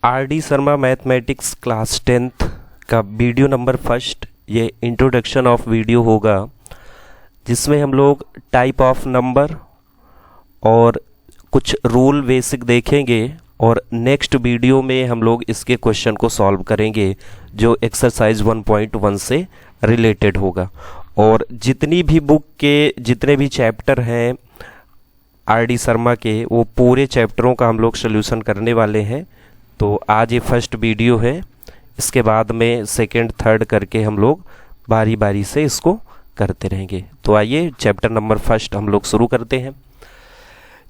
RD. Sharma mathematics class 10th का video number first ये introduction of video होगा, जिसमें हम लोग टाइप ऑफ नंबर और कुछ रूल बेसिक देखेंगे और नेक्स्ट वीडियो में हम लोग इसके क्वेश्चन को सॉल्व करेंगे जो एक्सरसाइज 1.1 से रिलेटेड होगा। और जितनी भी बुक के जितने भी चैप्टर हैं आर.डी. शर्मा के, वो पूरे चैप्टरों का हम लोग सॉल्यूशन करने वाले हैं। तो आज ये फर्स्ट वीडियो है, इसके बाद में सेकंड थर्ड करके हम लोग बारी बारी से इसको करते रहेंगे। तो आइए चैप्टर नंबर फर्स्ट हम लोग शुरू करते हैं।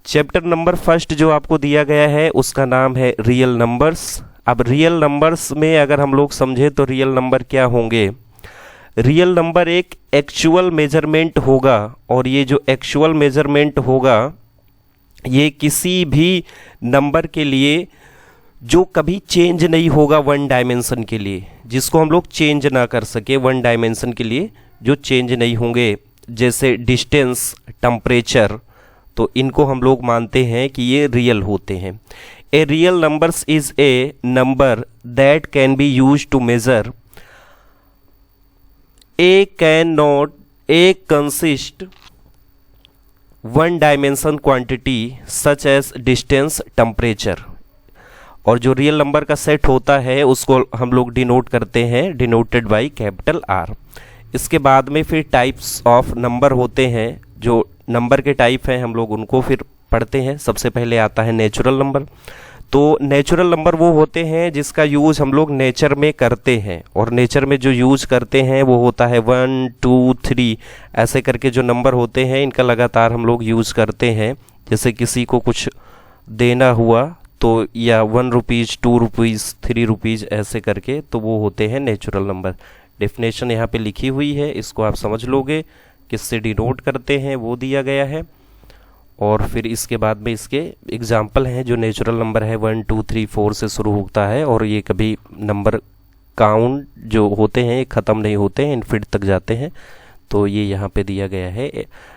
चैप्टर नंबर फर्स्ट जो आपको दिया गया है उसका नाम है रियल नंबर्स। अब रियल नंबर्स में अगर हम लोग समझे तो रियल नंबर क्या होंगे? रियल नंबर एक एक्चुअल मेजरमेंट होगा, और ये जो एक्चुअल मेजरमेंट होगा ये किसी भी नंबर के लिए जो कभी चेंज नहीं होगा वन डायमेंशन के लिए, जिसको हम लोग चेंज ना कर सके वन डायमेंशन के लिए जो चेंज नहीं होंगे, जैसे डिस्टेंस, टेम्परेचर, तो इनको हम लोग मानते हैं कि ये रियल होते हैं। A real numbers is a number that can be use to measure a consist one dimension quantity such as distance, temperature. और जो रियल नंबर का सेट होता है उसको हम लोग डिनोट करते हैं, डिनोटेड बाय कैपिटल आर। इसके बाद में फिर टाइप्स ऑफ नंबर होते हैं, जो नंबर के टाइप हैं हम लोग उनको फिर पढ़ते हैं। सबसे पहले आता है नेचुरल नंबर। तो नेचुरल नंबर वो होते हैं जिसका यूज हम लोग नेचर में करते हैं, और नेचर में जो यूज करते हैं वो होता है 1 2 3 ऐसे करके जो नंबर होते हैं इनका लगातार हम लोग यूज करते हैं। जैसे किसी को कुछ देना हुआ तो या 1 रुपीज़, 2 रुपीज़, 3 रुपीज़ ऐसे करके, तो वो होते हैं नेचुरल नंबर। डेफिनेशन यहाँ पे लिखी हुई है, इसको आप समझ लोगे, किससे डिनोट करते हैं वो दिया गया है। और फिर इसके बाद में इसके एग्जाम्पल हैं। जो नेचुरल नंबर है 1 2 3 4 से शुरू होता है, और ये कभी नंबर काउंट जो होते हैं ख़त्म नहीं होते हैं, इनफिनिट तक जाते हैं। तो ये यहाँ पे दिया गया है।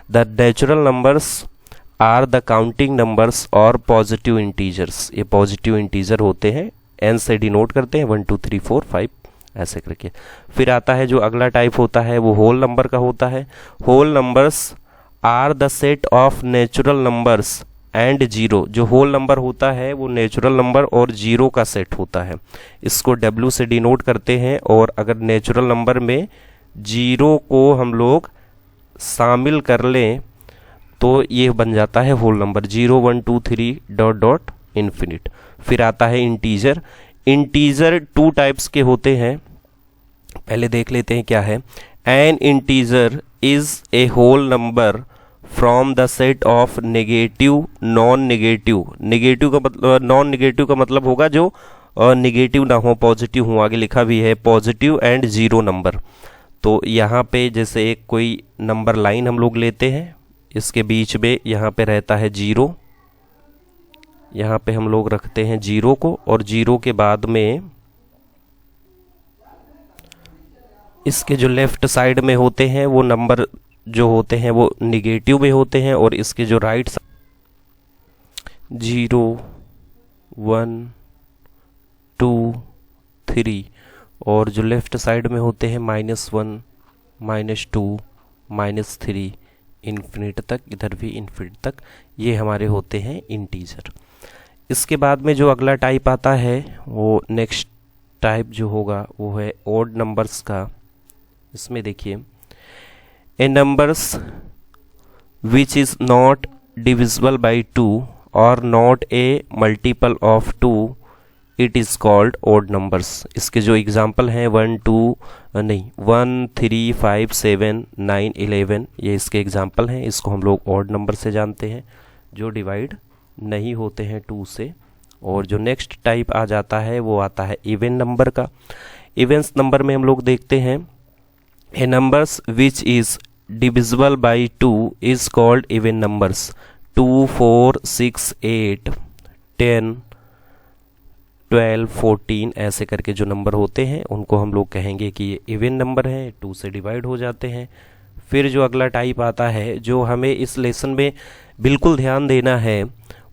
The natural numbers are the counting numbers और पॉजिटिव इंटीजर्स। ये पॉजिटिव इंटीजर होते हैं, एन से डिनोट करते हैं, 1 2 3 4 5 ऐसे करके। फिर आता है जो अगला टाइप होता है वो होल नंबर का होता है। Whole numbers are the set of natural numbers and zero. जो होल नंबर होता है वो नेचुरल नंबर और जीरो का सेट होता है, इसको डब्ल्यू से डिनोट करते हैं। और अगर नेचुरल नंबर में जीरो को हम लोग शामिल कर लें तो ये बन जाता है whole number, 0 1 2 3 dot dot infinite. फिर आता है इंटीजर। इंटीजर 2 टाइप्स के होते हैं, पहले देख लेते हैं क्या है। An integer is a whole number from the set of negative, non negative. Negative का मतलब, नॉन नेगेटिव का मतलब होगा जो नेगेटिव ना हो, पॉजिटिव हो। आगे लिखा भी है पॉजिटिव एंड जीरो नंबर। तो यहाँ पे जैसे एक कोई नंबर लाइन हम लोग लेते हैं, इसके बीच में यहाँ पे रहता है जीरो, यहाँ पे हम लोग रखते हैं जीरो को, और जीरो के बाद में इसके जो लेफ्ट साइड में होते हैं वो नंबर जो होते हैं वो निगेटिव में होते हैं, और इसके जो राइट 0 1 2 3, और जो लेफ्ट साइड में होते हैं -1 -2 -3 इन्फिनिट तक, इधर भी इन्फिनिट तक, ये हमारे होते हैं इंटीजर। इसके बाद में जो अगला टाइप आता है वो नेक्स्ट टाइप जो होगा वो है ओड नंबर्स का। इसमें देखिए, a numbers which is not divisible by 2 और not a multiple of 2 it is called odd numbers. इसके जो एग्जाम्पल हैं 1 3 5 7 9 11, ये इसके एग्जाम्पल हैं। इसको हम लोग ओड नंबर से जानते हैं, जो डिवाइड नहीं होते हैं 2 से। और जो नेक्स्ट टाइप आ जाता है वो आता है इवन नंबर का। इवेंस नंबर में हम लोग देखते हैं, a numbers which is divisible by 2 is called even numbers. 2 4 6 8 10 12 14 ऐसे करके जो नंबर होते हैं उनको हम लोग कहेंगे कि ये इवन नंबर है, 2 से डिवाइड हो जाते हैं। फिर जो अगला टाइप आता है जो हमें इस लेसन में बिल्कुल ध्यान देना है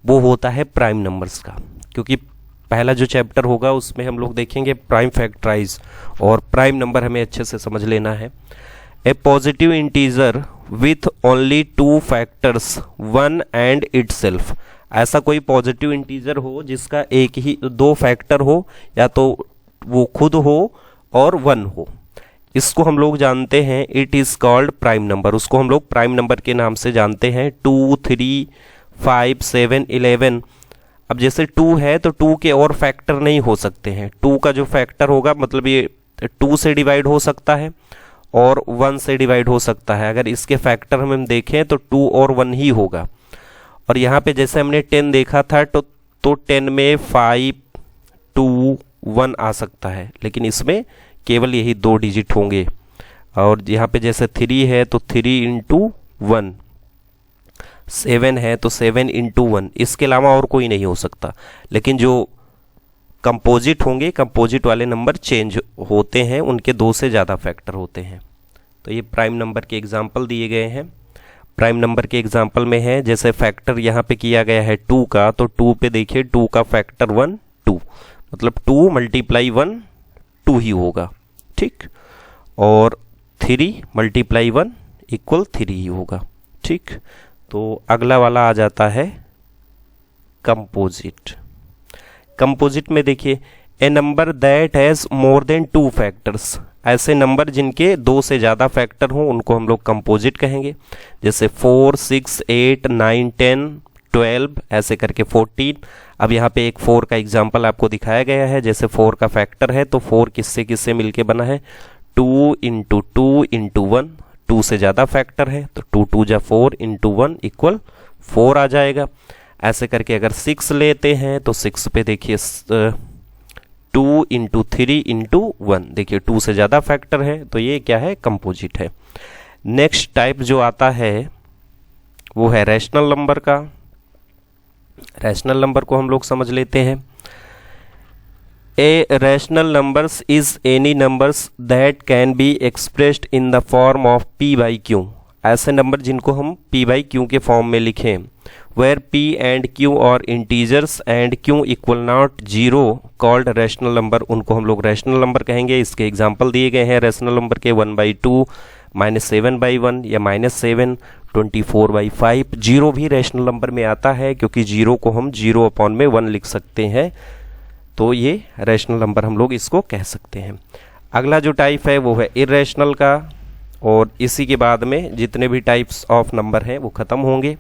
वो होता है प्राइम नंबर्स का, क्योंकि पहला जो चैप्टर होगा उसमें हम लोग देखेंगे प्राइम फैक्टराइज, और प्राइम नंबर हमें अच्छे से समझ लेना है। A positive integer with only 2 factors 1 and itself, ऐसा कोई पॉजिटिव इंटीजर हो जिसका एक ही 2 फैक्टर हो, या तो वो खुद हो और 1 हो, इसको हम लोग जानते हैं it is called prime number. उसको हम लोग प्राइम नंबर के नाम से जानते हैं। 2, 3, 5, 7, 11। अब जैसे 2 है तो 2 के और फैक्टर नहीं हो सकते हैं। 2 का जो फैक्टर होगा मतलब ये 2 से डिवाइड हो सकता है और 1 से डिवाइड हो सकता है। अगर इसके फैक्टर हम देखें तो 2 और 1 ही होगा। और यहाँ पे जैसे हमने 10 देखा था तो 10 में 5, 2, 1 आ सकता है, लेकिन इसमें केवल यही 2 डिजिट होंगे। और यहाँ पे जैसे 3 है तो 3 इंटू 1, 7 है तो 7 इंटू 1, इसके अलावा और कोई नहीं हो सकता। लेकिन जो कंपोजिट होंगे, कंपोजिट वाले नंबर चेंज होते हैं, उनके 2 से ज़्यादा फैक्टर होते हैं। तो ये प्राइम नंबर के एग्जाम्पल दिए गए हैं। प्राइम नंबर के एग्जाम्पल में है जैसे फैक्टर यहाँ पे किया गया है 2 का, तो 2 पे देखिए 2 का फैक्टर 1, 2, मतलब 2 मल्टीप्लाई 1 2 ही होगा, ठीक। और 3 मल्टीप्लाई 1 इक्वल 3 ही होगा, ठीक। तो अगला वाला आ जाता है कंपोजिट। कंपोजिट में देखिए a number that has more than 2 factors, ऐसे नंबर जिनके 2 से ज़्यादा फैक्टर हों उनको हम लोग कंपोजिट कहेंगे। जैसे 4, 6, 8, 9, 10, 12, ऐसे करके 14। अब यहाँ पे एक 4 का एग्जाम्पल आपको दिखाया गया है। जैसे 4 का फैक्टर है तो 4 किससे किससे मिलके बना है, 2 इंटू 2 इंटू 1, 2 से ज़्यादा फैक्टर है तो 2 2 जा 4 इंटू 1 इक्वल 4 आ जाएगा। ऐसे करके अगर 6 लेते हैं तो 6 पे देखिए 2 इंटू 3 इंटू 1, देखिए 2 से ज़्यादा फैक्टर है तो ये क्या है, कंपोजिट है। नेक्स्ट टाइप जो आता है वो है रैशनल नंबर का। रैशनल नंबर को हम लोग समझ लेते हैं। A rational numbers is any numbers that can be expressed in the form of p by Q, ऐसे नंबर जिनको हम p बाई क्यू के फॉर्म में लिखें। वेयर p एंड q और integers and q equal not 0 called rational number, उनको हम लोग रैशनल नंबर कहेंगे। इसके एग्जाम्पल दिए गए हैं रैशनल नंबर के 1/2, -7/1 या -7, 24/5। 0 भी रैशनल नंबर में आता है क्योंकि 0 को हम 0/1 लिख सकते हैं, तो ये रैशनल नंबर हम लोग इसको कह सकते हैं। अगला जो टाइप है वो है इरेशनल का, और इसी के बाद में जितने भी टाइप्स ऑफ नंबर हैं वो खत्म होंगे।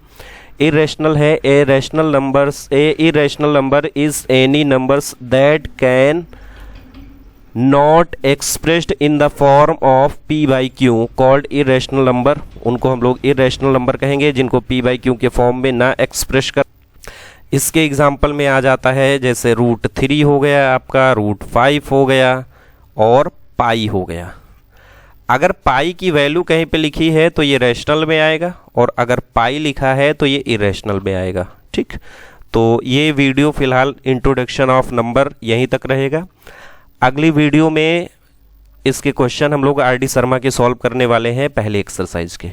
इरेशनल है ए irrational number is any numbers that can not expressed in the form of p by Q called irrational number, उनको हम लोग इरेशनल नंबर कहेंगे जिनको p बाई क्यू के फॉर्म में ना एक्सप्रेस कर। इसके एग्जाम्पल में आ जाता है जैसे √3 हो गया आपका, √5 हो गया और पाई हो गया। अगर पाई की वैल्यू कहीं पे लिखी है तो ये रैशनल में आएगा, और अगर पाई लिखा है तो ये इरेशनल में आएगा, ठीक। तो ये वीडियो फिलहाल इंट्रोडक्शन ऑफ नंबर यहीं तक रहेगा। अगली वीडियो में इसके क्वेश्चन हम लोग RD शर्मा के सॉल्व करने वाले हैं पहले एक्सरसाइज के।